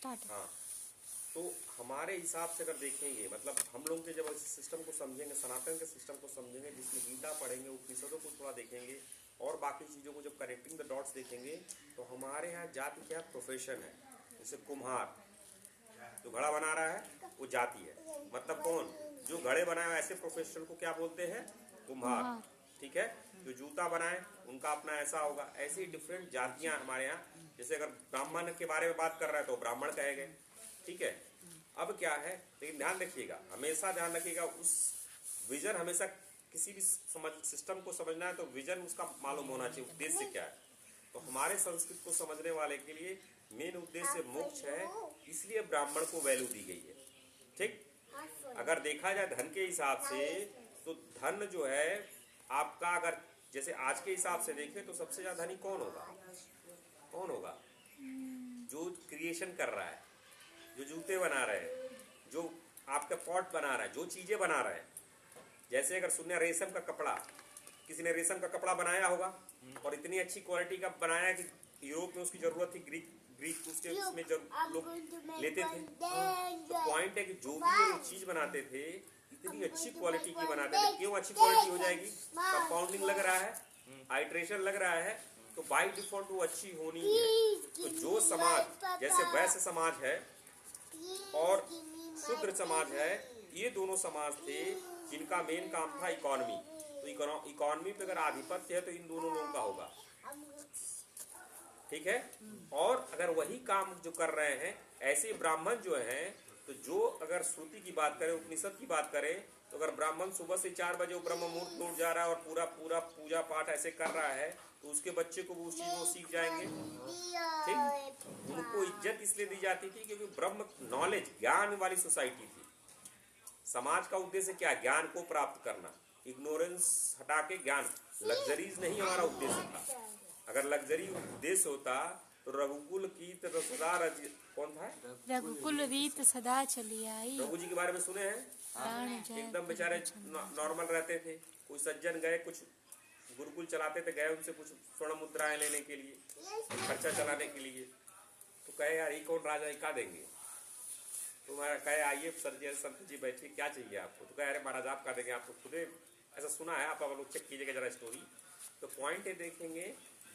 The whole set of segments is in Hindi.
स्टार्ट। हाँ, तो हमारे हिसाब से अगर देखेंगे, मतलब हम लोग के जब इस सिस्टम को समझेंगे, सनातन के सिस्टम को समझेंगे, जिसमें गीता पढ़ेंगे, उपनिषदों को थोड़ा देखेंगे और बाकी चीज़ों को जब कनेक्टिंग द डॉट्स देखेंगे, तो हमारे यहाँ जाति क्या प्रोफेशन है। जैसे कुम्हार जो घड़ा बना रहा है वो जाति है, मतलब कौन जो घड़े बनाए ऐसे प्रोफेशन को क्या बोलते हैं, कुम्हार। ठीक है, जो जूता बनाए उनका अपना ऐसा होगा। ऐसी डिफरेंट जातियां हमारे यहाँ। जैसे अगर ब्राह्मण के बारे में बात कर रहा है तो ब्राह्मण कहे गए। ठीक है, अब क्या है, लेकिन ध्यान रखिएगा, हमेशा ध्यान रखिएगा, उस विजन हमेशा किसी भी सिस्टम को समझना है तो विजन उसका मालूम होना चाहिए, उद्देश्य क्या है। तो हमारे संस्कृत को समझने वाले के लिए मेन उद्देश्य मोक्ष है, इसलिए ब्राह्मण को वैल्यू दी गई है। ठीक, अगर देखा जाए धन के हिसाब से तो धन जो है आपका, अगर जैसे आज के हिसाब से देखें तो सबसे ज्यादा धनी कौन होगा, कौन होगा, जो क्रिएशन कर रहा है, जो जूते बना रहे हैं, जो आपका पॉट बना रहा है, जो चीजें बना रहा है। जैसे अगर सुनने रेशम का कपड़ा, किसी ने रेशम का कपड़ा बनाया होगा और इतनी अच्छी क्वालिटी का बनाया कि यूरोप में उसकी जरूरत थी, ग्रीक उसके उसमें लोग लेते थे। तो पॉइंट है कि जो भी वो चीज बनाते थे इतनी अच्छी क्वालिटी की बनाते थे। क्यों अच्छी क्वालिटी हो जाएगी, कंपाउंडिंग लग रहा है, हाइड्रेशन लग रहा है, तो बाय डिफॉल्ट वो अच्छी होनी है। तो जो समाज जैसे वैश्य समाज है और शूद्र समाज है, ये दोनों समाज थे जिनका मेन काम था इकोनॉमी। तो इकोनॉमी पे अगर आधिपत्य है तो इन दोनों लोगों का होगा। ठीक है, और अगर वही काम जो कर रहे हैं ऐसे ब्राह्मण जो हैं, तो जो अगर श्रुति की बात करें, उपनिषद की बात करें, तो अगर ब्राह्मण सुबह से 4 बजे ब्रह्म मुहूर्त में उठ जा रहा है और पूरा पूरा पूजा पाठ ऐसे कर रहा है, तो उसके बच्चे को वो उस चीज को सीख जाएंगे। ठीक, उनको इज्जत इसलिए दी जाती थी क्योंकि ब्रह्म नॉलेज ज्ञान वाली सोसाइटी थी। समाज का उद्देश्य क्या, ज्ञान को प्राप्त करना, इग्नोरेंस हटा के ज्ञान, लग्जरीज नहीं हमारा उद्देश्य था। अगर लग्जरी उद्देश्य होता तो रघुकुल की सदा कौन था, रघुकुल रीत सदा चली आई। रघु जी के बारे में सुने हैं, एकदम बेचारे नॉर्मल रहते थे। कोई सज्जन गए, कुछ गुरुकुल चलाते थे, गए उनसे कुछ स्वर्ण मुद्राएं लेने के लिए, खर्चा चलाने के लिए, तो कहे यार ये कौन राजा, क्या देंगे, तो मैं कहे आइए संत जी बैठिए, क्या चाहिए आपको, तो कहे अरे महाराज आप क्या देंगे, आपको खुदे ऐसा सुना है, आप लोग चेक कीजिएगा जरा स्टोरी। तो पॉइंट ये देखेंगे,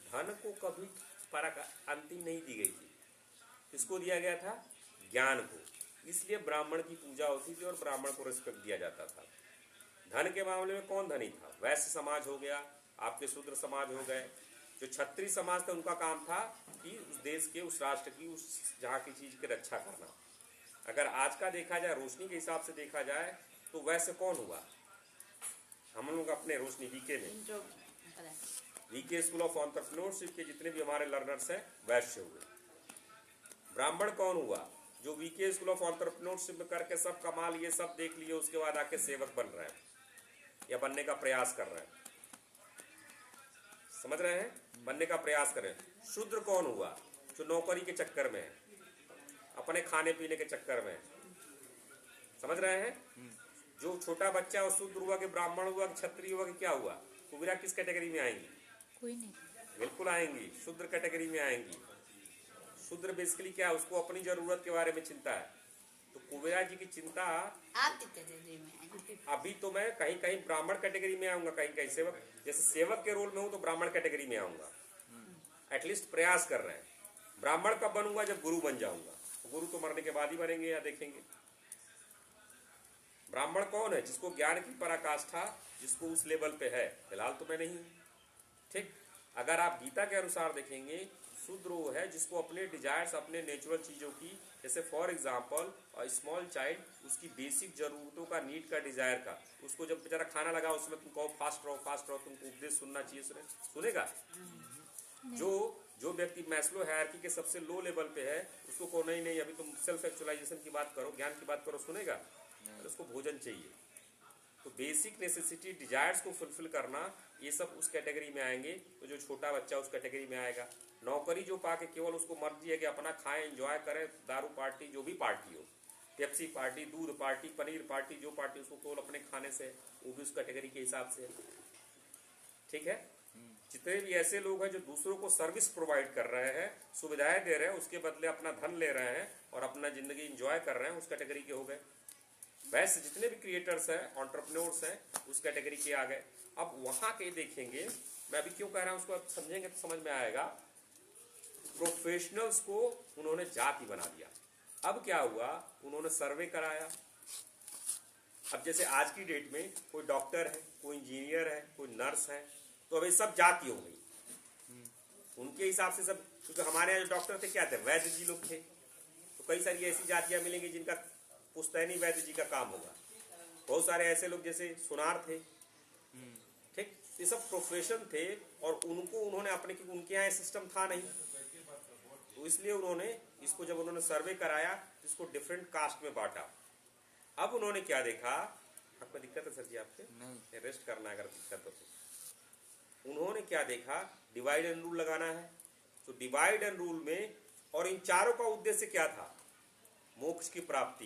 धन को कभी परक अंतिम नहीं दी गई थी, किसको दिया गया था, ज्ञान को। इसलिए ब्राह्मण की पूजा होती थी और ब्राह्मण को रिस्पेक्ट दिया जाता था। धन के मामले में कौन धनी था, वैश्य समाज हो गया, आपके शूद्र समाज हो गए। जो क्षत्रिय समाज था उनका काम था कि उस देश के, उस राष्ट्र की, उस जहाँ की चीज की रक्षा करना। अगर आज का देखा जाए, रोशनी के हिसाब से देखा जाए, तो वैश्य कौन हुआ, हम लोग अपने रोशनी वीके में, वीके स्कूल ऑफ एंटरप्रेन्योरशिप के जितने भी हमारे लर्नर्स हैं वैश्य हुए। ब्राह्मण कौन हुआ, जो वीके स्कूल ऑफ एंटरप्रेन्योरशिप करके सब कमा लिए, सब देख लिए, उसके बाद आके सेवक बन रहे हैं या बनने का प्रयास कर रहे हैं, समझ रहे हैं, बनने का प्रयास कर रहे हैं। शूद्र कौन हुआ, जो नौकरी के चक्कर में है, अपने खाने पीने के चक्कर में, समझ रहे हैं। जो छोटा बच्चा और शूद्र हुआ कि ब्राह्मण हुआ कि क्षत्रिय हुआ कि क्या हुआ, कुबेरा किस कैटेगरी में आएंगी, कोई नहीं, बिल्कुल आएंगी, शूद्र कैटेगरी में आएंगी। शूद्र बेसिकली क्या है, उसको अपनी जरूरत के बारे में चिंता है। तो कुबेरा जी की चिंता, अभी तो मैं कहीं कहीं ब्राह्मण कैटेगरी में आऊंगा, कहीं कहीं सेवक, जैसे सेवक के रोल में हूं तो ब्राह्मण कैटेगरी में आऊंगा, एटलीस्ट प्रयास कर रहे हैं। ब्राह्मण कब बनूंगा, जब गुरु बन जाऊंगा। गुरु तो मरने के बाद ही बनेंगे या देखेंगे। ब्राह्मण कौन है, जिसको ज्ञान की पराकाष्ठा, जिसको उस लेवल पे है, फिलहाल तो मैं नहीं हूं। ठीक, अगर आप गीता के अनुसार देखेंगे, शूद्र वो है जिसको अपने डिजायर्स, अपने नेचुरल चीजों की, जैसे फॉर एग्जांपल स्मॉल चाइल्ड, उसकी बेसिक जरूरतों का, नीड का, डिजायर का, उसको जब बेचारा खाना लगा उसमें तुम कहो फास्ट रहो, तुमको उपदेश सुनना चाहिए, सुनेगा। जो व्यक्ति मैस्लो हायरार्की के सबसे लो लेवल पे है, उसको कहो नहीं अभी तुम सेल्फ एक्चुअलाइजेशन की बात करो, ज्ञान की बात करो, सुनेगा। उसको भोजन चाहिए। तो बेसिक नेसेसिटी, डिजायर्स को फुलफिल करना, ये सब उस कैटेगरी में आएंगे। तो जो छोटा बच्चा उस कैटेगरी में आएगा। नौकरी जो पाके केवल उसको मर्जी है कि अपना खाएं, एंजॉय करें, दारू पार्टी, जो भी पार्टी हो, पेप्सी पार्टी, दूध पार्टी, पनीर पार्टी, जो पार्टी उसको केवल अपने खाने से, वो भी उस कैटेगरी के हिसाब से। ठीक है, जितने भी ऐसे लोग हैं जो दूसरों को सर्विस प्रोवाइड कर रहे हैं, सुविधाएं दे रहे हैं, उसके बदले अपना धन ले रहे हैं और अपना जिंदगी इंजॉय कर रहे हैं, उस कैटेगरी के हो गए। वैसे जितने भी क्रिएटर्स हैं, एंटरप्रेन्योर्स हैं, उस कैटेगरी के आ गए। अब वहां के देखेंगे, मैं अभी क्यों कह रहा हूं उसको आप समझेंगे तो समझ में आएगा। प्रोफेशनल्स को उन्होंने जाति बना दिया। अब क्या हुआ, उन्होंने सर्वे कराया। अब जैसे आज की डेट में कोई डॉक्टर है, कोई इंजीनियर है, कोई नर्स है, तो अभी सब जाति हो गई उनके हिसाब से सब। क्योंकि हमारे यहाँ जो डॉक्टर थे क्या थे, वैद्य जी लोग थे, तो कई सारी ऐसी जातियां मिलेंगी जिनका पुश्तैनी वैद्य जी का काम होगा। बहुत सारे ऐसे लोग जैसे सुनार थे, ठीक, ये सब प्रोफेशन थे और उनको उन्होंने अपने, क्योंकि उनके यहाँ सिस्टम था नहीं, तो इसलिए उन्होंने इसको जब उन्होंने सर्वे कराया तो इसको डिफरेंट कास्ट में बांटा। अब उन्होंने क्या देखा, आपको दिक्कत है सर जी, आपके नहीं रेस्ट करना है अगर दिक्कत हो तो। उन्होंने क्या देखा, डिवाइड एंड रूल लगाना है। तो डिवाइड एंड रूल में, और इन चारों का उद्देश्य क्या था, मोक्ष की प्राप्ति।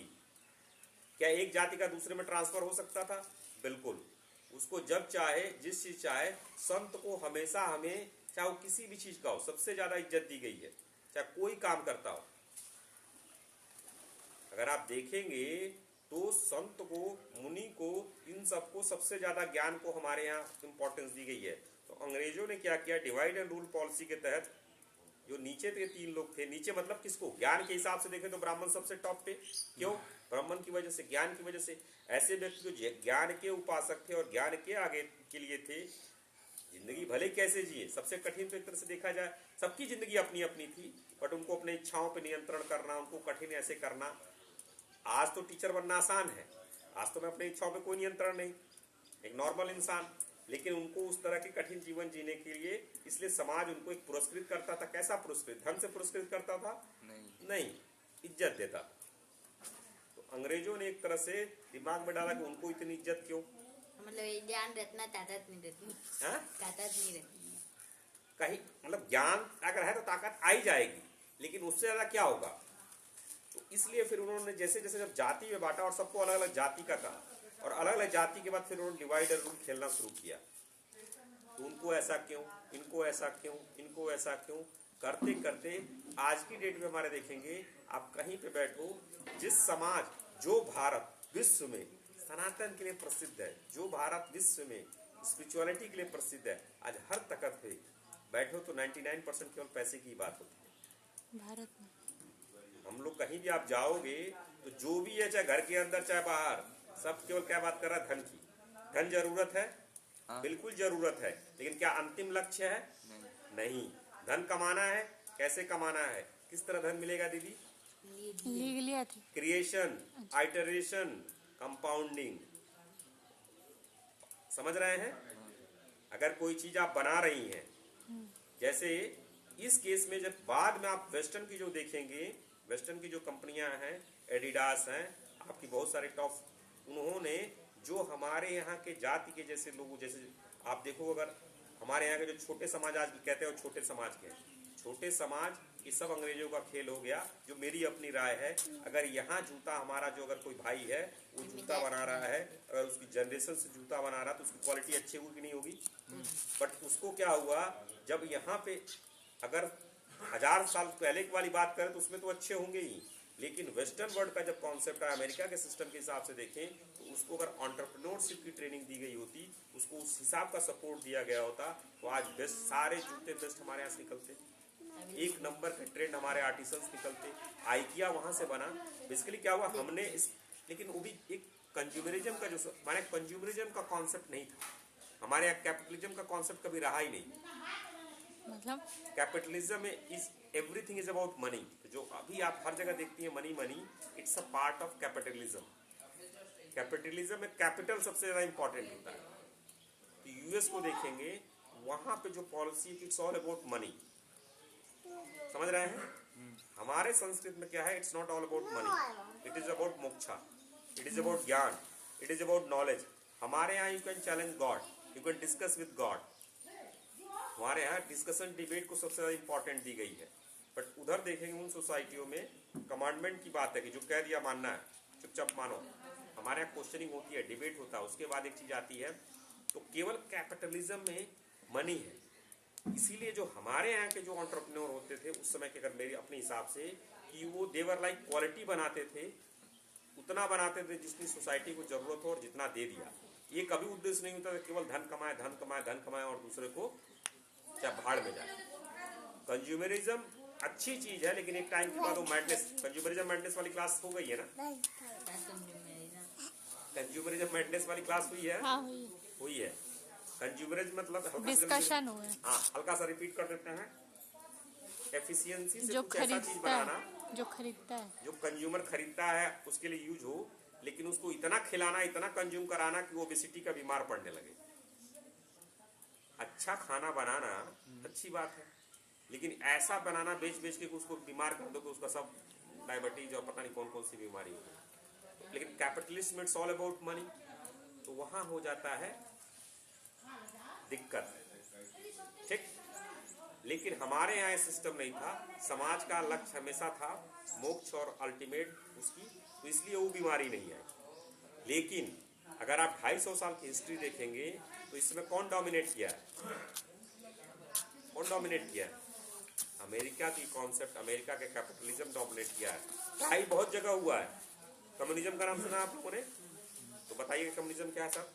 क्या एक जाति का दूसरे में ट्रांसफर हो सकता था? बिल्कुल। उसको जब चाहे, जिस चीज चाहे, संत को हमेशा, हमें चाहे वो किसी भी चीज का हो, सबसे ज्यादा इज्जत दी गई है, चाहे कोई काम करता हो। अगर आप देखेंगे तो संत को, मुनि को, इन सबको सबसे ज्यादा ज्ञान को हमारे यहाँ इंपॉर्टेंस दी गई है। तो अंग्रेजों ने क्या किया, डिवाइड एंड रूल पॉलिसी के तहत जो नीचे के 3 लोग थे, नीचे मतलब किसको, ज्ञान के हिसाब से देखें तो ब्राह्मण सबसे टॉप पे। क्यों? ब्राह्मण की वजह से, ज्ञान की वजह से। ऐसे व्यक्ति जो ज्ञान के उपासक थे और ज्ञान के आगे के लिए थे, जिंदगी भले कैसे जिए, सबसे कठिन तो एक तरह से देखा जाए, सबकी जिंदगी अपनी अपनी थी, बट उनको अपने इच्छाओं पे नियंत्रण करना, उनको कठिन ऐसे करना। आज तो टीचर बनना आसान है, आज तो मैं अपनी इच्छाओं पे कोई नियंत्रण नहीं, एक नॉर्मल इंसान, लेकिन उनको उस तरह के कठिन जीवन जीने के लिए, इसलिए समाज उनको एक पुरस्कृत करता था। कैसा पुरस्कृत? धन से पुरस्कृत करता था? नहीं, इज्जत देता था। तो अंग्रेजों ने एक तरह से दिमाग में डाला कि उनको इतनी इज्जत क्यों, मतलब ज्ञान रत्ना ताकत नहीं रहती, ताकत नहीं रहती कहीं, मतलब ज्ञान अगर है तो ताकत आई जाएगी, लेकिन उससे ज्यादा क्या होगा। तो इसलिए फिर उन्होंने जैसे जैसे जब जाति में बांटा और सबको अलग अलग जाति का कहा, और अलग अलग जाति के बाद फिर उन्होंने डिवाइड एंड रूल खेलना शुरू किया। तो उनको ऐसा क्यों, इनको ऐसा क्यों, इनको ऐसा क्यों, करते करते आज की डेट में हमारे देखेंगे, आप कहीं पे बैठो, जिस समाज, जो भारत विश्व में सनातन के लिए प्रसिद्ध है, जो भारत विश्व में स्पिरिचुअलिटी के लिए प्रसिद्ध है, आज हर तकत पे बैठो तो 99% केवल पैसे की बात होती है भारत में। हम लोग कहीं भी आप जाओगे तो जो भी है, चाहे घर के अंदर चाहे बाहर, सब केवल क्या बात कर रहा है, धन की। धन जरूरत है, बिल्कुल जरूरत है, लेकिन क्या अंतिम लक्ष्य है? नहीं। धन कमाना है, कैसे कमाना है, किस तरह धन मिलेगा दीदी? Legally creation, iteration, compounding. समझ रहे हैं? अगर कोई चीज आप बना रही हैं, जैसे इस केस में जब बाद में आप वेस्टर्न की जो देखेंगे, वेस्टर्न की जो कंपनियां हैं, एडिडास हैं, आपकी बहुत सारे टॉप, उन्होंने जो हमारे यहाँ के जाति के जैसे लोगों, जैसे आप देखो, अगर हमारे यहाँ के जो छोटे समाज आज भी कहते हैं, वो छोटे समाज के, छोटे समाज, ये सब अंग्रेजों का खेल हो गया। जो मेरी अपनी राय है, अगर यहाँ जूता हमारा, जो अगर कोई भाई है वो जूता बना रहा है, अगर उसकी जनरेशन से जूता बना रहा है, तो उसकी क्वालिटी अच्छी होगी कि नहीं होगी? बट उसको क्या हुआ, जब यहाँ पे अगर 1000 साल पहले की वाली बात करें तो उसमें तो अच्छे होंगे ही, लेकिन वेस्टर्न वर्ल्ड का जब कॉन्सेप्ट है, अमेरिका के सिस्टम के हिसाब से देखें, तो उसको अगर एंटरप्रेन्योरशिप की ट्रेनिंग दी गई होती, उसको उस हिसाब का सपोर्ट दिया गया होता, तो आज बेस्ट, सारे जूते बेस्ट हमारे यहाँ से निकलते, एक नंबर के ट्रेंड हमारे आर्टिसंस निकलते। आइकिया वहां से बना। बेसिकली क्या हुआ, हमने इस, लेकिन वो भी एक कंज्यूमरिज्म का, जो हमारे कंज्यूमरिज्म का कॉन्सेप्ट नहीं था, हमारे यहाँ कैपिटलिज्म का कॉन्सेप्ट कभी रहा ही नहीं। मतलब कैपिटलिज्म में is everything is about money. जो अभी आप हर जगह देखती हैं money money, it's a part of capitalism. Capitalism में कैपिटल सबसे ज्यादा इंपॉर्टेंट होता है। तो यूएस को देखेंगे, वहां पे जो policy, it's all about money. समझ रहे हैं? हमारे संस्कृत में क्या है, it's not all about money, it is about moksha, it is about ज्ञान, इट इज अबाउट नॉलेज। हमारे यहाँ you can challenge God, you can discuss with God. हमारे यहाँ डिस्कशन, डिबेट को सबसे ज्यादा इंपॉर्टेंट दी गई है। बट उधर देखेंगे उन सोसाइटियों में कमांडमेंट की बात है कि जो कह दिया मानना है, चुपचाप मानो। हमारे यहाँ क्वेश्चनिंग होती है, डिबेट होता है, उसके बाद एक चीज आती है। तो केवल कैपिटलिज्म में मनी है, इसीलिए जो हमारे यहाँ के जो एंटरप्रेन्योर होते थे उस समय के, अगर मेरे अपने हिसाब से, कि वो देवर लाइक क्वालिटी बनाते थे, उतना बनाते थे जितनी सोसाइटी को जरूरत हो और जितना दे दिया। ये कभी उद्देश्य नहीं होता था केवल धन कमाए धन कमाए धन कमाए और दूसरे को चाहे भाड़ में जाए। कंज्यूमरिज्म अच्छी चीज है, लेकिन एक टाइम के बाद वो मैडनेस, कंज्यूमरिज्म मैडनेस वाली क्लास हो गई है ना? कंज्यूमरिज्म मैडनेस वाली क्लास हुई है? हाँ हुई है। कंज्यूमरिज्म मतलब डिस्कशन हुआ है। हाँ, हल्का सा रिपीट कर देते हैं। एफिशिएंसी से जो कुछ ऐसा चीज खरीदता बनाना है, जो खरीदता है, जो कंज्यूमर खरीदता है उसके लिए यूज हो, लेकिन उसको इतना खिलाना, इतना कंज्यूम कराना कि वो ओबेसिटी का बीमार पड़ने लगे। अच्छा खाना बनाना अच्छी बात है, लेकिन ऐसा बनाना बेच बेच के उसको बीमार कर दो कि उसका सब डायबिटीज और पता नहीं कौन कौन सी बीमारी हो। लेकिन कैपिटलिस्ट में इट्स ऑल अबाउट मनी, तो वहां हो जाता है दिक्कत। ठीक, लेकिन हमारे यहाँ सिस्टम नहीं था। समाज का लक्ष्य हमेशा था मोक्ष और अल्टीमेट उसकी, तो इसलिए वो बीमारी नहीं है। लेकिन अगर आप 250 साल की हिस्ट्री देखेंगे तो इसमें कौन डोमिनेट किया है? कौन डोमिनेट किया है? अमेरिका की कॉन्सेप्ट, अमेरिका के कैपिटलिज्म डोमिनेट किया है। ट्राई बहुत जगह हुआ है। कम्युनिज्म का नाम सुना आप लोगों ने? तो बताइए कम्युनिज्म क्या है सर?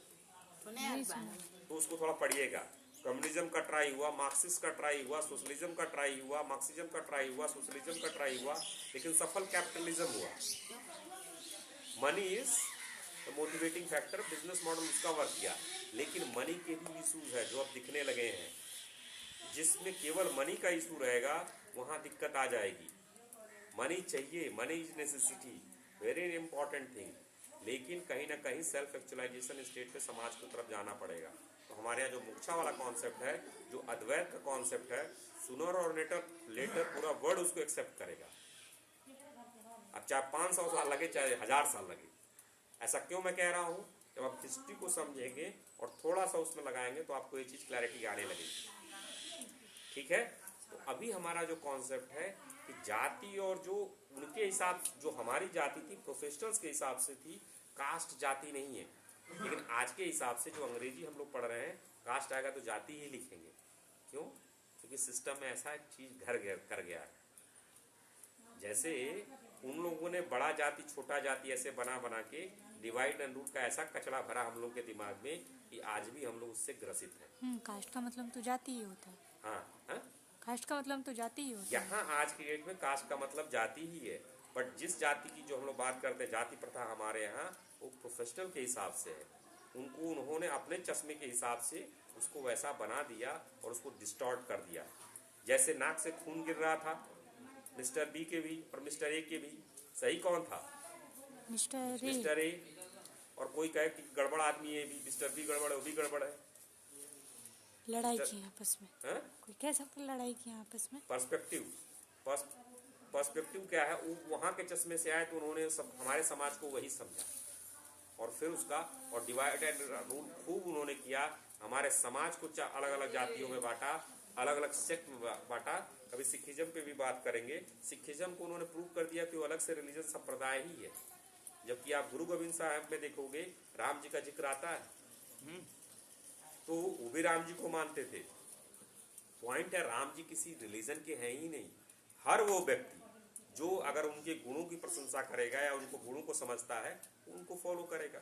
तो उसको थोड़ा पढ़िएगा। कम्युनिज्म का ट्राई हुआ, मार्क्सिस्ट का ट्राई हुआ, सोशलिज्म का ट्राई हुआ, मार्क्सिज्म का ट्राई हुआ, सोशलिज्म का ट्राई हुआ, लेकिन सफल कैपिटलिज्म हुआ। Money is motivating factor, business model उसका वर्क किया। लेकिन मनी के भी इशूज है जो अब दिखने लगे हैं। जिसमें केवल मनी का इशू रहेगा वहां दिक्कत आ जाएगी। मनी चाहिए, money is necessity, very important thing, लेकिन कहीं ना कहीं सेल्फ एक्चुअलाइजेशन स्टेट पे समाज की तरफ जाना पड़ेगा। तो हमारे यहाँ जो मोक्षा वाला कॉन्सेप्ट है, जो अद्वैत का कॉन्सेप्ट है, सुनर और लेटर पूरा वर्ल्ड उसको एक्सेप्ट करेगा। अब चाहे 500 साल लगे चाहे 1000 साल लगे। ऐसा क्यों मैं कह रहा हूं? जब आप हिस्ट्री को समझेंगे और थोड़ा सा उसमें लगाएंगे तो आपको ये चीज क्लैरिटी आने लगेगी। ठीक है, तो अभी हमारा जो कॉन्सेप्ट है कि जाति, और जो उनके हिसाब, जो हमारी जाति थी प्रोफेशनल्स के हिसाब से थी, कास्ट जाति नहीं है। लेकिन आज के हिसाब से जो अंग्रेजी हम लोग पढ़ रहे हैं, कास्ट आएगा तो जाति ही लिखेंगे। क्यों? क्योंकि सिस्टम में ऐसा चीज कर गया है। जैसे उन लोगों ने बड़ा जाति छोटा जाति ऐसे बना बना के डिवाइड एंड रूल का ऐसा कचरा भरा हम लोग के दिमाग में कि आज भी हम लोग उससे ग्रसित हैं। कास्ट का मतलब तो जाति ही होता है। हाँ, कास्ट का मतलब तो जाति ही होता है। यहाँ आज की डेट में कास्ट का मतलब जाति ही है। बट जिस जाति की जो हम लोग बात करते हैं, जाति प्रथा हमारे यहाँ, वो प्रोफेशनल के हिसाब से है। उनको उन्होंने अपने चश्मे के हिसाब से उसको वैसा बना दिया और उसको डिस्टॉर्ट कर दिया। जैसे नाक से खून गिर रहा था मिस्टर बी के भी और मिस्टर ए के भी, सही कौन था? Mister A. और कोई कहे कि गड़बड़ आदमी है भी, मिस्टर बी गड़बड़ है, वो भी गड़बड़ है। लड़ाई की आपस में है? कोई कह सकता है लड़ाई की आपस में। पर्सपेक्टिव क्या है? वो वहां के चश्मे से आए तो उन्होंने सब हमारे समाज को वही समझा और फिर उसका और डिवाइड एंड रूल खूब उन्होंने किया। हमारे समाज को अलग अलग जातियों में बांटा, अलग अलग सेक्ट में बांटा। कभी सिखिज्म पे भी बात करेंगे। सिखिज्म को उन्होंने प्रूव कर दिया कि वो अलग से रिलीजन संप्रदाय ही है। जबकि आप गुरु गोविंद साहब में देखोगे राम जी का जिक्र आता है, तो वो भी राम जी को मानते थे। पॉइंट है, राम जी किसी रिलीजन के हैं ही नहीं। हर वो व्यक्ति जो अगर उनके गुणों की प्रशंसा करेगा या उनको गुणों को समझता है, उनको फॉलो करेगा।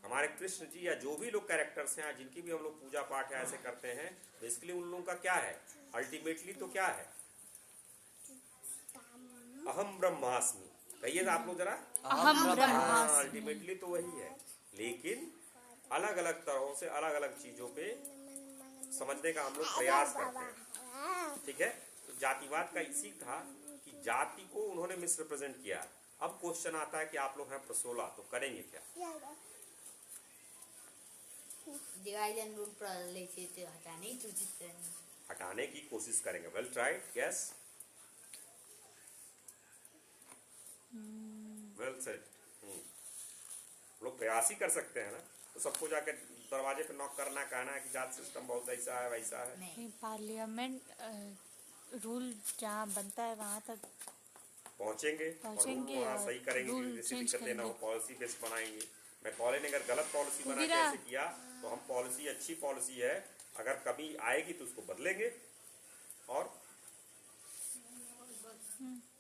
हमारे कृष्ण जी या जो भी लोग कैरेक्टर्स हैं जिनकी भी हम लोग पूजा पाठ है ऐसे करते हैं, बेसिकली उन लोगों का क्या है? अल्टीमेटली तो क्या है? अहम ब्रह्मास्मि। कहिए आप लोग जरा, अहम ब्रह्मास्मि। अल्टीमेटली तो वही है, लेकिन अलग अलग तरहों से अलग अलग चीजों पे समझने का हम लोग प्रयास करते हैं। ठीक है, तो जातिवाद का इसी था कि जाति को उन्होंने मिसरिप्रेजेंट किया। अब क्वेश्चन आता है कि आप लोग हैं प्रसोला, तो करेंगे क्या? डिवाइड एंड रूल हटाने की कोशिश करेंगे। Well tried, yes, well said. लोग प्रयास ही कर सकते हैं ना, तो सबको जाके दरवाजे पे नॉक करना, कहना है कि जात सिस्टम बहुत ऐसा है वैसा है। नहीं, पार्लियामेंट रूल जहाँ बनता है वहाँ तक पहुंचेंगे और वहाँ सही करेंगे। जैसे दिक्कतें ना हो, पॉलिसी बेस्ड बनाएंगे। मैं कॉलेज ने अगर गलत पॉलिसी बना के ऐसे किया तो हम पॉलिसी अच्छी पॉलिसी है अगर कभी आएगी तो उसको बदलेंगे। और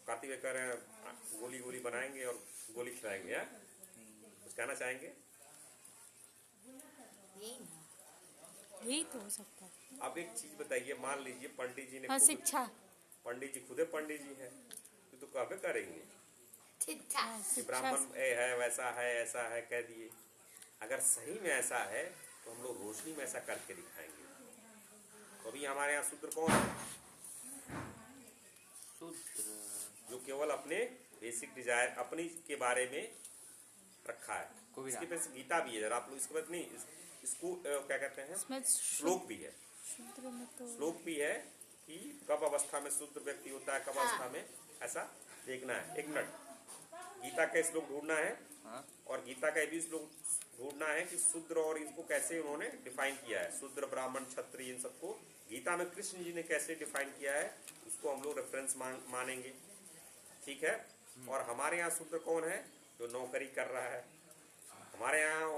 कार्तिक भाई कह रहे हैं गोली गोली बनाएंगे और गोली खिलाएंगे। यार कुछ कहना चाहेंगे? यही ना। यही तो हो सकता है। अब एक चीज बताइए, मान लीजिए पंडित जी ने हाँ, खुद- शिक्षा। पंडित जी खुदे पंडित जी हैं तो कहबे करेंगे शिक्षा। हाँ, कि शिक्षा ब्राह्मण है वैसा है ऐसा है कह दिए। अगर सही में ऐसा है तो हम लोग रोशनी में ऐसा करके दिखाएंगे। तो अभी हमारे यहाँ शूद्र कौन है? जो केवल अपने बेसिक डिजायर अपनी के बारे में रखा है। इसके पास गीता भी है, जरा आप लोग इसके बाद नहीं इसको क्या कहते हैं, इसमें श्लोक भी है। शूद्र में तो श्लोक भी है कि कब अवस्था में शूद्र व्यक्ति होता है, कब अवस्था में, ऐसा देखना है। एक मिनट, गीता का श्लोक ढूंढना है और गीता का भी श्लोक ढूंढना है कि शूद्र और इसको कैसे उन्होंने डिफाइन किया है। शूद्र ब्राह्मण क्षत्रिय इन सबको गीता में कृष्ण जी ने कैसे डिफाइन किया है उसको हम लोग रेफरेंस मानेंगे। ठीक है। और हमारे यहाँ शूद्र कौन है? जो नौकरी कर रहा है। हमारे यहाँ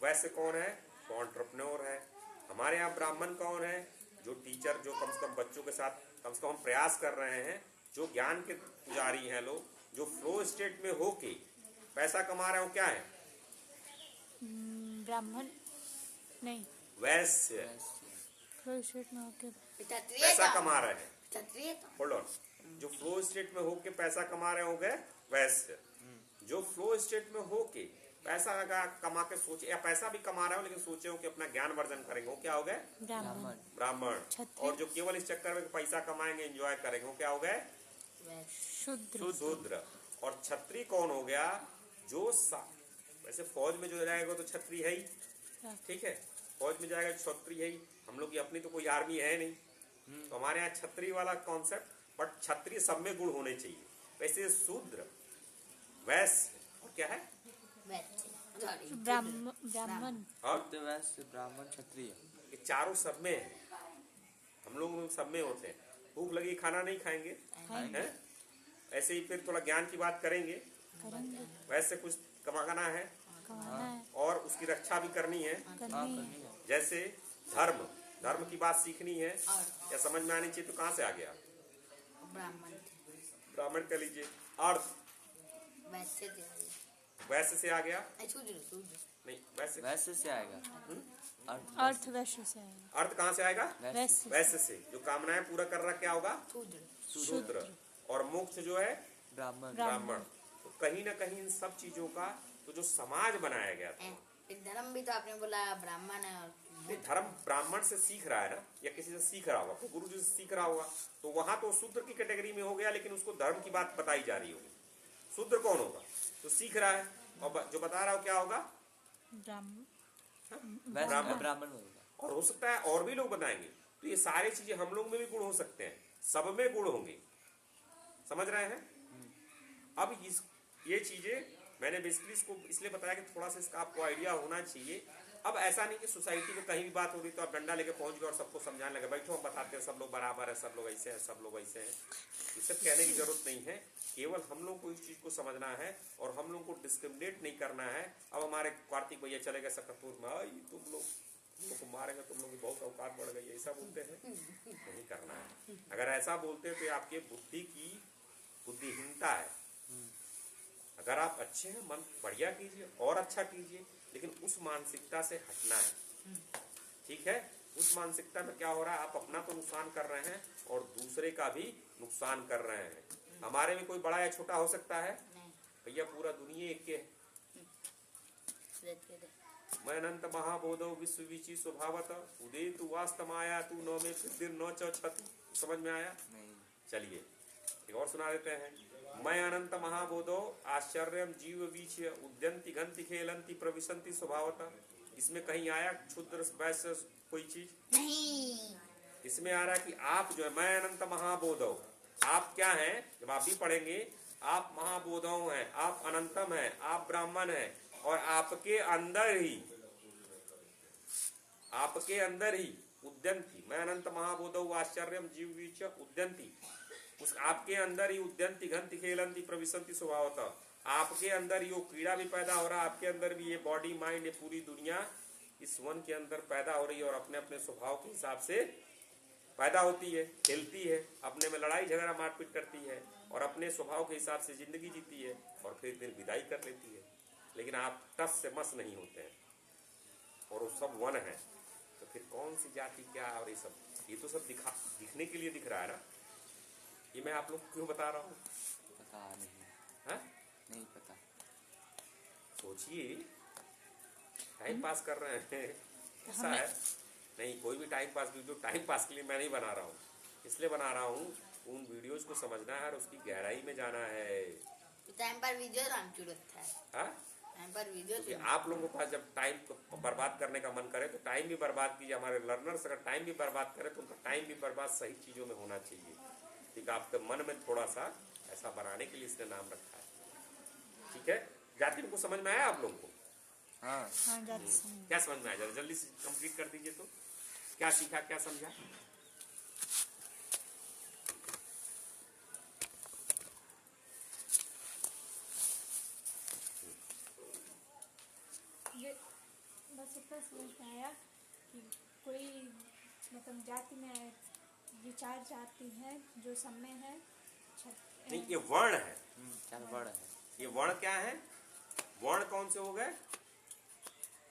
वैश्य कौन है? जो एंटरप्रेन्योर है। हमारे यहाँ ब्राह्मण कौन है? जो टीचर, जो कम से कम बच्चों के साथ कम से कम हम प्रयास कर रहे हैं, जो ज्ञान के पुजारी हैं लोग, जो फ्लो स्टेट में होके पैसा कमा रहे हो। क्या है? ब्राह्मण नहीं, वैश्य। फ्लो स्टेट में होके क्षत्रिय पैसा तो- कमा रहे हैं। क्षत्रिय तो होल्ड ऑन, जो फ्लो स्टेट में होके पैसा कमा रहे होंगे वैश्य। जो फ्लो स्टेट में होके पैसा कमा के सोचे या पैसा भी कमा रहे हो लेकिन सोचे हो कि अपना ज्ञान वर्धन करेंगे, वो क्या हो गए? ब्राह्मण। ब्राह्मण। क्षत्रिय। और जो केवल इस चक्कर में पैसा कमाएंगे एंजॉय करेंगे, वो क्या हो गए? वैश्य। शूद्र। शूद्र। और क्षत्रिय कौन हो गया? जो वैसे फौज में जो जाएगा तो क्षत्रिय है ही, ठीक है, फौज में जाएगा क्षत्रिय है ही। हम लोग की अपनी तो कोई आर्मी है नहीं, तो हमारे यहाँ क्षत्रिय वाला कॉन्सेप्ट, बट क्षत्रिय सब में गुण होने चाहिए। वैसे शूद्र, वैश्य और क्या है? वैश्य। Sorry, ब्राह्मण। और वैश्य ब्राह्मण क्षत्रिय ये चारों सब में है। हम लोग सब में होते हैं। भूख लगी खाना नहीं खाएंगे, खाएंगे। हैं? ऐसे ही फिर थोड़ा ज्ञान की बात करेंगे। करेंगे, वैसे कुछ कमाना है कमाना है, और उसकी रक्षा भी करनी है। करनी है। जैसे धर्म, धर्म की बात सीखनी है और या समझ में आनी चाहिए। तो कहाँ से आ गया? ब्राह्मण। ब्राह्मण कह लीजिए। अर्थ, वैश्य थे। वैश्य से आ गया। शूद्र। शूद्र। नहीं, वैश्य वैश्य से आएगा। अर्थ वैश्य से आएगा। अर्थ कहाँ से आएगा? वैश्य। वैश्य से। जो कामनाएं पूरा कर रहा क्या होगा? शूद्र। शूद्र। और मोक्ष जो है ब्राह्मण। ब्राह्मण। तो कहीं ना कहीं इन सब चीजों का तो जो समाज बनाया गया था, एक धर्म भी तो आपने बोला ब्राह्मण है और ये धर्म ब्राह्मण से सीख रहा है ना, या किसी से सीख रहा होगा, तो गुरु जी से सीख रहा होगा, तो वहां तो शूद्र की कैटेगरी में हो गया, लेकिन उसको धर्म की बात बताई जा रही होगी। शूद्र कौन होगा? तो सीख रहा है, और जो बता रहा हो क्या होगा? ब्राह्मण। वैश्य ब्राह्मण होगा। और हो सकता है और भी लोग बताएंगे। तो ये सारी चीजें हम लोग में भी गुण हो सकते हैं, सब में गुण होंगे। समझ रहे हैं? अब ये चीजें मैंने बेसिकली इसको इसलिए बताया कि थोड़ा सा इसका आपको आइडिया होना चाहिए। अब ऐसा नहीं कि सोसाइटी में कहीं भी बात हो रही तो आप डंडा लेके पहुंच गए और सबको समझाने लगे, बैठो हम बताते हैं सब लोग बराबर है, सब लोग ऐसे हैं, सब लोग ऐसे हैं। ये सब कहने की जरूरत नहीं है। केवल हम लोग को इस चीज को समझना है और हम लोग को डिस्क्रिमिनेट नहीं करना है। अब हमारे कार्तिक भैया चले गए सकरपुर में, तुम लोग को मारेंगे, तुम लोग की बहुत औकात बढ़ गई, ऐसा बोलते हैं। नहीं करना है। अगर ऐसा बोलते तो आपके बुद्धि की बुद्धिहीनता है। अगर आप अच्छे हैं, मन बढ़िया कीजिए और अच्छा कीजिए, लेकिन उस मानसिकता से हटना है। ठीक है? उस मानसिकता में क्या हो रहा है, आप अपना तो नुकसान कर रहे हैं और दूसरे का भी नुकसान कर रहे हैं। हमारे में कोई बड़ा या छोटा हो सकता है? भैया पूरा दुनिया एक के है। मैं अनंत महाबोधो विश्व विची स्वभावत उदय तु वास्तमाया तू नौ में फिर नौ चौछत। समझ में आया? नहीं। चलिए एक और सुना देते हैं। मैं अनंत महाबोधो आश्चर्यम जीव वीच उद्यंति घंति खेलंति प्रविशंति स्वभावता। इसमें कहीं आया क्षुद्र वैश्य कोई चीज? नहीं। इसमें आ रहा है कि आप जो है मैं अनंत महाबोधो, आप क्या हैं? जब आप भी पढ़ेंगे, आप महाबोधो हैं, आप अनंतम हैं, आप ब्राह्मण हैं, और आपके अंदर ही उद्यंती, मैं अनंत महाबोधो आश्चर्यम जीव वीच उद्यंती, उस आपके अंदर ही उद्यंती घंति खेलंती प्रविशंति स्वभावतः, आपके अंदर ही वो कीड़ा भी पैदा हो रहा है, आपके अंदर भी ये बॉडी माइंड ये पूरी दुनिया इस वन के अंदर पैदा हो रही है और अपने अपने स्वभाव के हिसाब से पैदा होती है, खेलती है, अपने में लड़ाई झगड़ा मारपीट करती है और अपने स्वभाव के हिसाब से जिंदगी जीती है और फिर दिन विदाई कर लेती है। लेकिन आप टस से मस नहीं होते हैं और वो सब वन है, तो फिर कौन सी जाति क्या और ये तो सब दिखने के लिए दिख रहा है ना। ये मैं आप लोग क्यों बता रहा हूँ? पता नहीं हाँ? नहीं पता। सोचिए, टाइम पास कर रहे हैं ऐसा है नहीं। कोई भी time pass video time pass के लिए मैं नहीं बना रहा हूँ, इसलिए बना रहा हूँ उन वीडियोज को समझना है और उसकी गहराई में जाना है। टाइम पर वीडियो था। हाँ? टाइम पर वीडियो तो आप लोगों के पास जब टाइम को बर्बाद करने का मन करे तो टाइम भी बर्बाद कीजिए। हमारे लर्नर्स अगर टाइम भी बर्बाद करें तो उनका टाइम भी बर्बाद सही चीजों में होना चाहिए। ठीक है, आपके मन में थोड़ा सा ऐसा बनाने के लिए इसने नाम रखा है। ठीक है, जाति को समझ में आया आप लोगों को? हाँ हाँ जाति समझ। क्या समझ में आया? जल्दी से कंप्लीट कर दीजिए। तो क्या सीखा, क्या समझा? ये बस इतना समझ में आया कि कोई मतलब जाति में विचार जाति है जो सब में है। नहीं, ये वर्ण है। 4 वर्ण है। ये वर्ण क्या है? वर्ण कौन से हो गए?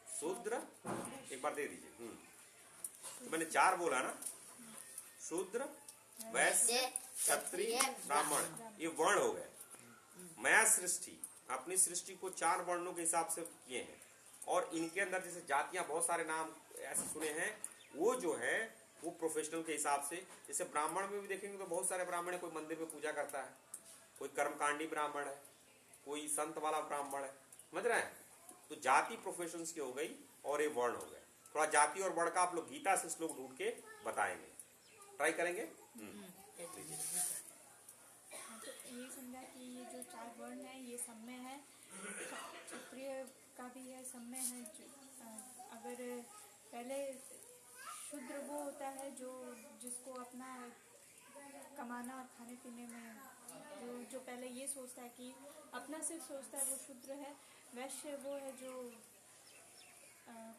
शूद्र, एक बार दे दीजिए। तो मैंने 4 बोला ना, शूद्र, वैश्य, क्षत्रिय, ब्राह्मण, ये वर्ण हो गए। मैं सृष्टि अपनी सृष्टि को 4 वर्णों के हिसाब से किए हैं और इनके अंदर जैसे जातियां बहुत सारे नाम ऐसे सुने हैं, वो जो है वो प्रोफेशनल के हिसाब से। जैसे ब्राह्मण में भी देखेंगे तो बहुत सारे ब्राह्मण है, कोई मंदिर में पूजा करता है, कोई कर्मकांडी ब्राह्मण है, कोई संत वाला ब्राह्मण है, समझ रहे हैं? तो जाति प्रोफेशंस की हो गई और ये वर्ण हो गए। थोड़ा जाति और वर्ण का आप लोग गीता से श्लोक ढूंढ के बताएंगे, ट्राई करेंगे। तो ये समझा कि ये जो 4 वर्ण है ये सब में है। क्षत्रिय का भी है, सब में है। अगर पहले शूद्र वो होता है जो जिसको अपना कमाना और खाने पीने में जो पहले ये सोचता है कि अपना सिर्फ सोचता है, वो शूद्र है। वैश्य वो है जो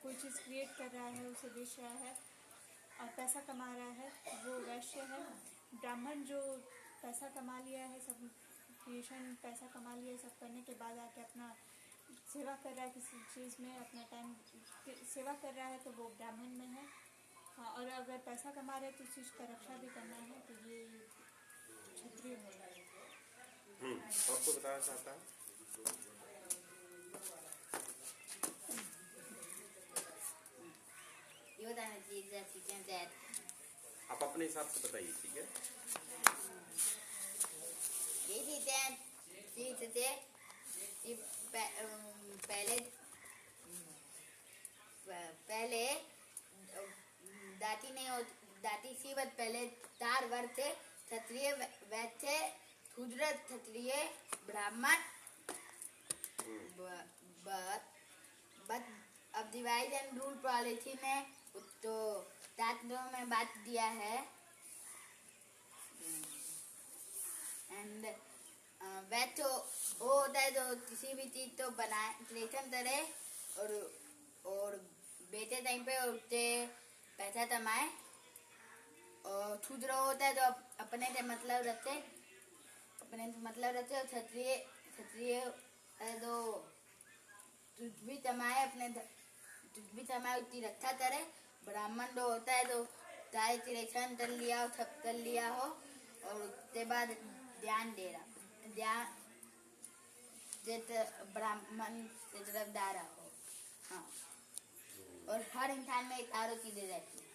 कोई चीज़ क्रिएट कर रहा है, उसे बेच रहा है और पैसा कमा रहा है, वो वैश्य है। ब्राह्मण जो पैसा कमा लिया है, सब क्रिएशन पैसा कमा लिया है, सब करने के बाद आके अपना सेवा कर रहा है, किसी चीज़ में अपना टाइम सेवा कर रहा है, तो वो ब्राह्मण में है। हाँ, और अगर पैसा कमा रहे तो उस चीज़ का रक्षा भी करना है, तो ये क्षत्रिय होगा। और कोई बताना चाहता है? ये बताना चाहिए आप अपने हिसाब से बताइए। ठीक है, ये चीजें पहले दाती नहीं हो, दाती सी बट पहले 4 वर्ग थे। क्षत्रिय, वैश्य, शूद्र, क्षत्रिय, ब्राह्मण। बट अब डिवाइड एंड रूल पॉलिसी में तो जातियों में बात दिया है। एंड वैसे वो होता है जो किसी भी चीज तो बनाए क्रिएशन करे और बेचे टाइम पे उससे पैसा कमाए। और शूद्र होता है जो अपने से मतलब रखते और क्षत्रिय जो कुछ भी कमाए उसकी रक्षा करे। ब्राह्मण जो होता है जो सारे क्रिएशन कर लिया हो और उसके बाद ध्यान दे रहा ब्राह्मण से तरफदार हो। हाँ, और हर इंसान में 4 चीजें रहती है।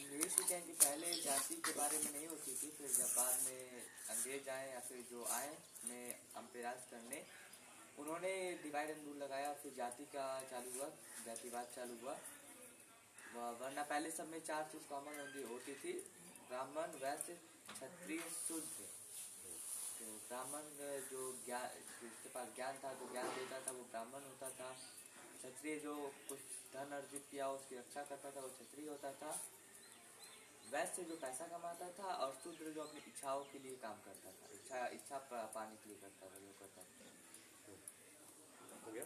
यही सीखे हैं कि पहले जाति के बारे में नहीं होती थी, फिर जब बाद में अंग्रेज आए या फिर जो आए ने हम पे राज करने, उन्होंने डिवाइड एंड रूल लगाया, फिर जाति का चालू हुआ, जातिवाद चालू हुआ। वरना पहले सब में 4 चीज कॉमन होती थी, ब्राह्मण, वैश्य, क्षत्रिय, शूद्र। तो ब्राह्मण जो ज्ञान, जिसके पास ज्ञान था, जो ज्ञान देता था, वो ब्राह्मण होता था। क्षत्रिय जो कुछ धन अर्जित किया उसकी रक्षा करता था, वो क्षत्रिय होता था। वैश्य जो पैसा कमाता था और शूद्र जो अपनी इच्छाओं के लिए काम करता था, इच्छा पाने के लिए करता था, जो करता था। हो गया।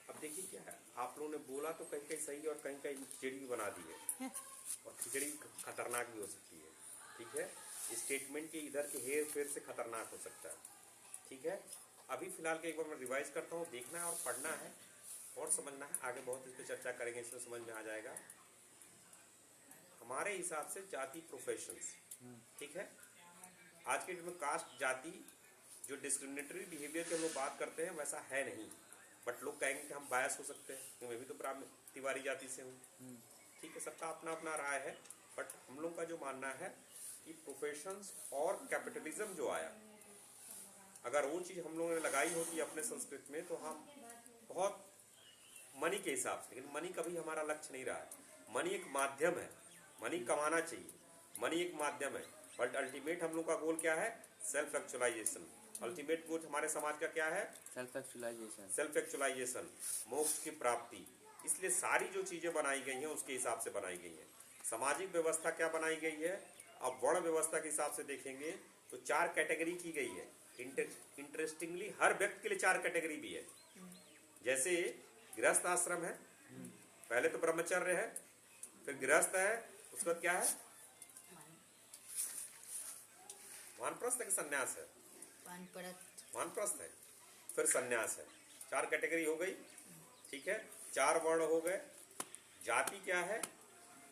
अब देखिए क्या है, आप लोगों ने बोला तो कहीं कहीं सही और कहीं कहीं खिचड़ी भी बना दी है, और खिचड़ी खतरनाक भी हो सकती है। ठीक है, स्टेटमेंट के इधर के हेर फेर से खतरनाक हो सकता है। ठीक है, अभी फिलहाल के एक बार मैं रिवाइज करता हूँ, देखना है और पढ़ना है और समझना है, आगे बहुत इस पर चर्चा करेंगे, इसमें समझ में आ जाएगा। हमारे हिसाब से जाति प्रोफेशंस, ठीक है, आज के डेट में कास्ट जाति जो डिस्क्रिमिनेटरी बिहेवियर की हम लोग बात करते हैं वैसा है नहीं, बट लोग कहेंगे कि हम बायस हो सकते हैं कि मैं भी तो ब्राह्मण तिवारी जाति से हूँ। ठीक है, सबका अपना अपना राय है, बट हम लोग का जो मानना है कि प्रोफेशंस और कैपिटलिज्म जो आया, अगर वो चीज़ हम लोगों ने लगाई होती अपने संस्कृत में तो हम बहुत मनी के हिसाब से, लेकिन मनी कभी हमारा लक्ष्य नहीं रहा है। मनी एक माध्यम है, मनी कमाना चाहिए, मनी एक माध्यम है, बट अल्टीमेट हम लोग का गोल क्या है? Self actualisation. अल्टीमेट गोल हमारे समाज का क्या है? Self actualisation. सेल्फ एक्चुअलाइजेशन, मोक्ष की प्राप्ति। इसलिए सारी जो चीजें बनाई गई हैं उसके हिसाब से बनाई गई हैं। सामाजिक व्यवस्था क्या बनाई गई है? अब वर्ण व्यवस्था के हिसाब से देखेंगे तो 4 कैटेगरी की गई है। इंटरेस्टिंगली हर व्यक्ति के लिए 4 कैटेगरी भी है। जैसे गृहस्थ आश्रम है, पहले तो ब्रह्मचर्य है, फिर गृहस्थ है, उसके बाद क्या है? वानप्रस्थ है कि सन्यास है? वानप्रस्थ है, फिर सन्यास है। 4 कैटेगरी हो गई। ठीक है, 4 वर्ण हो गए। जाति क्या है?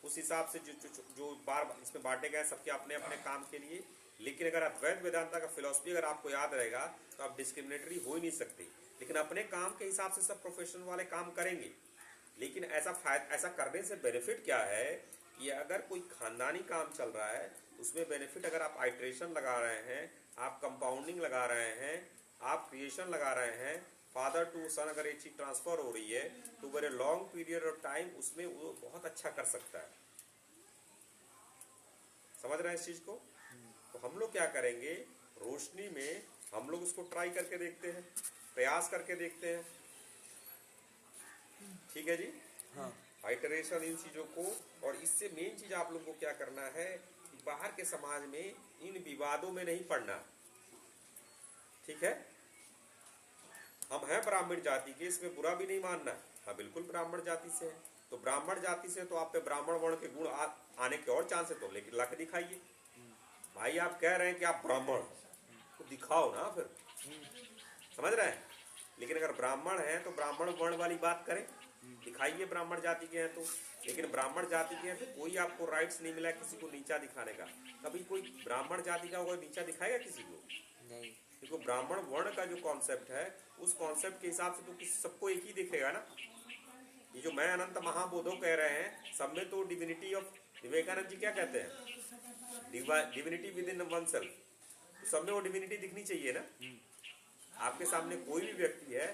उस हिसाब से जो बार इसमें बांटे गए सबके अपने अपने काम के लिए। लेकिन अगर अद्वैत वेदांता का फिलॉसफी अगर आपको याद रहेगा तो आप डिस्क्रिमिनेटरी हो ही नहीं सकते। लेकिन अपने काम के हिसाब से सब प्रोफेशन वाले काम करेंगे। लेकिन ऐसा करने से बेनिफिट क्या है कि अगर कोई खानदानी काम चल रहा है उसमें बेनिफिट, अगर आप आइट्रेशन लगा रहे हैं, आप कंपाउंडिंग लगा रहे हैं, आप क्रिएशन लगा रहे हैं, फादर टू सन अगर एक चीज ट्रांसफर हो रही है तो over a long period of time उसमें वो बहुत अच्छा कर सकता है। समझ रहे हैं इस चीज को? तो हम लोग क्या करेंगे, रोशनी में हम लोग उसको ट्राई करके देखते हैं, प्रयास करके देखते हैं। ठीक है जी? हाँ। आइटरेशन इन चीजों को, और इससे मेन चीज आप लोग को क्या करना है कि बाहर के समाज में इन विवादों में नहीं पड़ना। ठीक है, हम हैं ब्राह्मण जाति के, इसमें बुरा भी नहीं मानना। हाँ बिल्कुल ब्राह्मण जाति से है, तो ब्राह्मण जाति से तो आप पे ब्राह्मण वर्ण के गुण आने के और चांस है, तो लेकिन ला के दिखाइए। भाई आप कह रहे हैं कि आप ब्राह्मण, तो दिखाओ ना फिर। समझ रहे हैं? लेकिन अगर ब्राह्मण हैं तो ब्राह्मण वर्ण वाली बात करें, दिखाइए ब्राह्मण जाति के हैं तो। लेकिन ब्राह्मण जाति के हैं तो कोई आपको राइट्स नहीं मिला किसी को नीचा दिखाने का। कभी कोई ब्राह्मण जाति का होगा नीचा दिखाएगा किसी को? नहीं। देखो ब्राह्मण वर्ण का जो कॉन्सेप्ट है उस कॉन्सेप्ट के हिसाब से तो सबको एक ही दिखेगा ना। ये जो मैं अनंत महाबोधो कह रहे हैं सब में तो डिविनिटी ऑफ, विवेकानंद जी क्या कहते हैं? Divinity with in one self, तो सब में वो डिविनिटी दिखनी चाहिए ना। आपके सामने कोई भी व्यक्ति है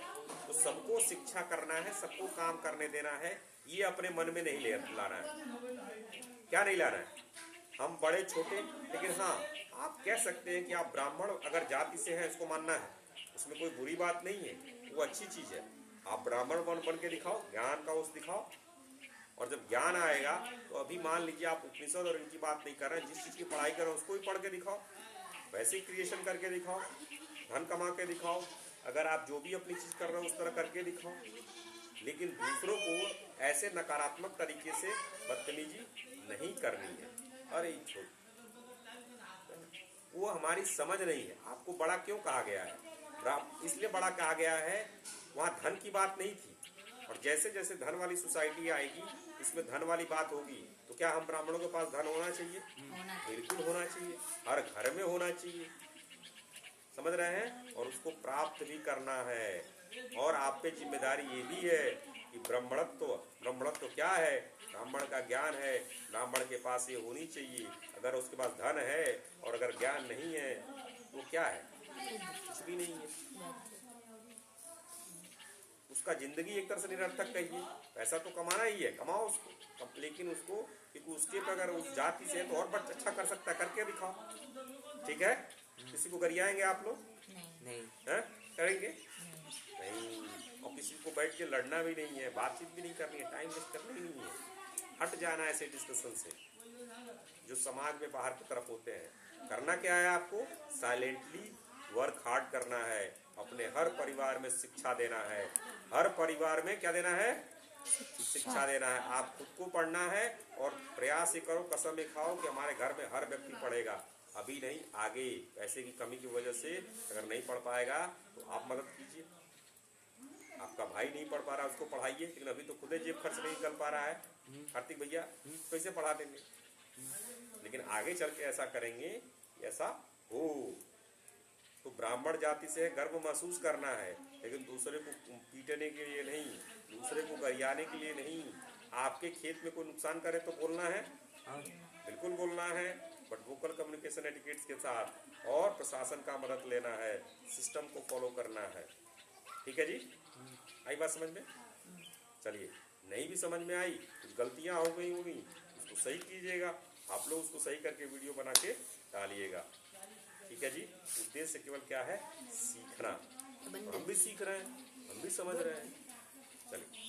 तो सबको शिक्षा करना है, सबको काम करने देना है, ये अपने मन में नहीं लाना है। क्या नहीं लाना है? हम बड़े छोटे, लेकिन हाँ आप कह सकते हैं कि आप ब्राह्मण अगर जाति से हैं इसको मानना है, उसमें कोई बुरी बात नहीं है, वो अच्छी चीज है। आप ब्राह्मण बन के दिखाओ, ज्ञान का उस दिखाओ, और जब ज्ञान आएगा तो अभी मान लीजिए आप उपनिषद और इनकी बात नहीं कर रहे हैं, जिस चीज की पढ़ाई कर रहे हैं उसको ही पढ़ के दिखाओ, वैसे क्रिएशन करके दिखाओ, धन कमा के दिखाओ, अगर आप जो भी अपनी चीज कर रहे हो उस तरह करके दिखाओ। लेकिन दूसरों को ऐसे नकारात्मक तरीके से बदतमीजी नहीं करनी है। अरे वो हमारी समझ नहीं है। आपको बड़ा क्यों कहा गया है? इसलिए बड़ा कहा गया है, वहाँ धन की बात नहीं थी, और जैसे जैसे धन वाली सोसाइटी आएगी इसमें धन वाली बात होगी, तो क्या हम ब्राह्मणों के पास धन होना चाहिए? बिल्कुल होना चाहिए, हर घर में होना चाहिए। समझ रहे हैं? और उसको प्राप्त भी करना है। और आप पे जिम्मेदारी ये भी है कि ब्राह्मणत्व क्या है? ब्राह्मण का ज्ञान है, ब्राह्मण के पास ये होनी चाहिए। अगर उसके पास धन है और अगर ज्ञान नहीं है वो क्या है? कुछ भी नहीं है, उसका जिंदगी एक तरह से निरर्थक कहिए। पैसा तो कमाना ही है, कमाओ उसको, लेकिन उसको क्योंकि उसके पे अगर उस जाति से तो और अच्छा कर सकता है, करके दिखाओ। ठीक है? किसी को गरियाएंगे आप लोग? नहीं। हैं? करेंगे नहीं। और किसी को बैठ के लड़ना भी नहीं है, बातचीत भी नहीं करनी है, टाइम वेस्ट करना ही नहीं है। हट जाना है ऐसे डिस्कशन से जो समाज में बाहर की तरफ होते हैं। करना क्या है आपको? साइलेंटली वर्क हार्ड करना है, अपने हर परिवार में शिक्षा देना है। हर परिवार में क्या देना है? शिक्षा देना है। आप खुद को पढ़ना है और प्रयास ये करो, कसम ये खाओ कि हमारे घर में हर व्यक्ति पढ़ेगा। अभी नहीं, आगे पैसे की कमी की वजह से अगर नहीं पढ़ पाएगा तो आप मदद कीजिए। आपका भाई नहीं पढ़ पा रहा, उसको पढ़ाइए, लेकिन अभी तो खुद जेब खर्च नहीं निकल पा रहा है कार्तिक भैया, कैसे पढ़ा देंगे? लेकिन आगे चल के ऐसा करेंगे, ऐसा हो। तो ब्राह्मण जाति से गर्व महसूस करना है, लेकिन दूसरे को पीटने के लिए नहीं, दूसरे को गरियाने के लिए नहीं। आपके खेत में कोई नुकसान करे तो बोलना है, बिल्कुल बोलना है, बट वोकल कम्युनिकेशन एटिकेट्स के साथ, और प्रशासन का मदद लेना है, सिस्टम को फॉलो करना है। ठीक है जी, आई बात समझ में? चलिए, नहीं भी समझ में आई, कुछ गलतियां हो गई होंगी, उसको सही कीजिएगा। आप लोग उसको सही करके वीडियो बना के डालिएगा। ठीक है जी, उद्देश्य केवल क्या है? सीखना। और हम भी सीख रहे हैं, हम भी समझ रहे हैं। चलिए।